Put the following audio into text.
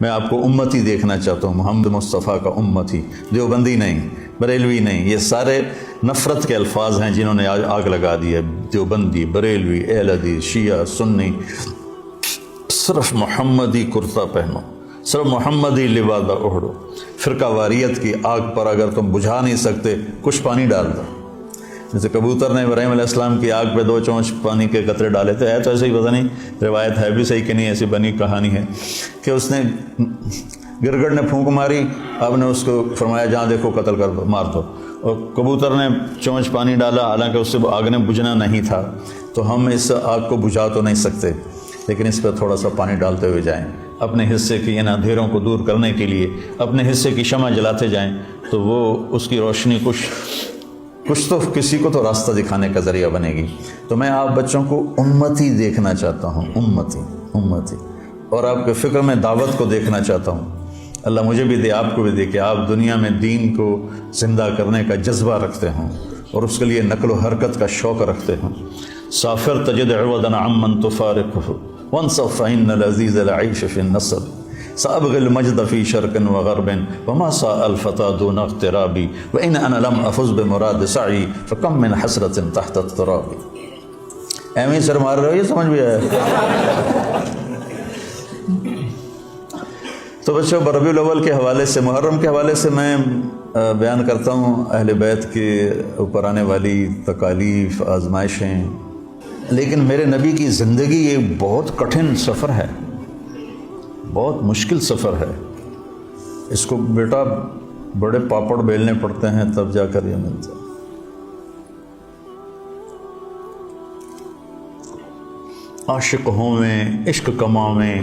میں آپ کو امتی دیکھنا چاہتا ہوں، محمد مصطفیٰ کا امتی، دیوبندی نہیں، بریلوی نہیں۔ یہ سارے نفرت کے الفاظ ہیں جنہوں نے آج آگ لگا دی ہے۔ دیوبندی، بریلوی، اہل حدیث، شیعہ، سنی، صرف محمدی کرتا پہنو، صرف محمدی لبادہ اوڑھو۔ فرقہ واریت کی آگ پر اگر تم بجھا نہیں سکتے، کچھ پانی ڈال دو۔ جیسے کبوتر نے ابراہیم علیہ السلام کی آگ پہ 2 چونچ پانی کے قطرے ڈالے تھے، ہے تو ایسے ہی، پتہ نہیں روایت ہے بھی صحیح کہ نہیں، ایسی بنی کہانی ہے کہ اس نے گرگڑ نے پھونک ماری، آپ نے اس کو فرمایا جہاں دیکھو قتل کر دو، مار دو، اور کبوتر نے چونچ پانی ڈالا، حالانکہ اس سے آگ نے بجھنا نہیں تھا۔ تو ہم اس آگ کو بجھا تو نہیں سکتے، لیکن اس پہ تھوڑا سا پانی ڈالتے ہوئے جائیں، اپنے حصے کی ان اندھیروں کو دور کرنے کے لیے اپنے حصے کی شمع جلاتے جائیں، تو وہ اس کی روشنی کچھ تو کسی کو تو راستہ دکھانے کا ذریعہ بنے گی۔ تو میں آپ بچوں کو امتی دیکھنا چاہتا ہوں، امتی، اور آپ کے فکر میں دعوت کو دیکھنا چاہتا ہوں۔ اللہ مجھے بھی دے، آپ کو بھی دے کہ آپ دنیا میں دین کو زندہ کرنے کا جذبہ رکھتے ہوں اور اس کے لیے نقل و حرکت کا شوق رکھتے ہوں۔ سافر تجد عوضا عمن تفارقه وانصف فإن العزيز العيش في النصب سأبغي المجد في شرق وغرب وما ساء الفتى دون اغترابي وإن أنا لم أفز بمراد سعي فكم من حسرة تحت التراب۔ ایویں سر مار رہے ہو، یہ سمجھ بھی آیا؟ تو بچوں، ربیع الاول کے حوالے سے، محرم کے حوالے سے میں بیان کرتا ہوں اہل بیت کے اوپر آنے والی تکالیف، آزمائشیں، لیکن میرے نبی کی زندگی یہ بہت کٹھن سفر ہے، بہت مشکل سفر ہے۔ اس کو بیٹا بڑے پاپڑ بیلنے پڑتے ہیں تب جا کر یہ ملتا ہے۔ عاشق ہوں میں، عشق کماں میں،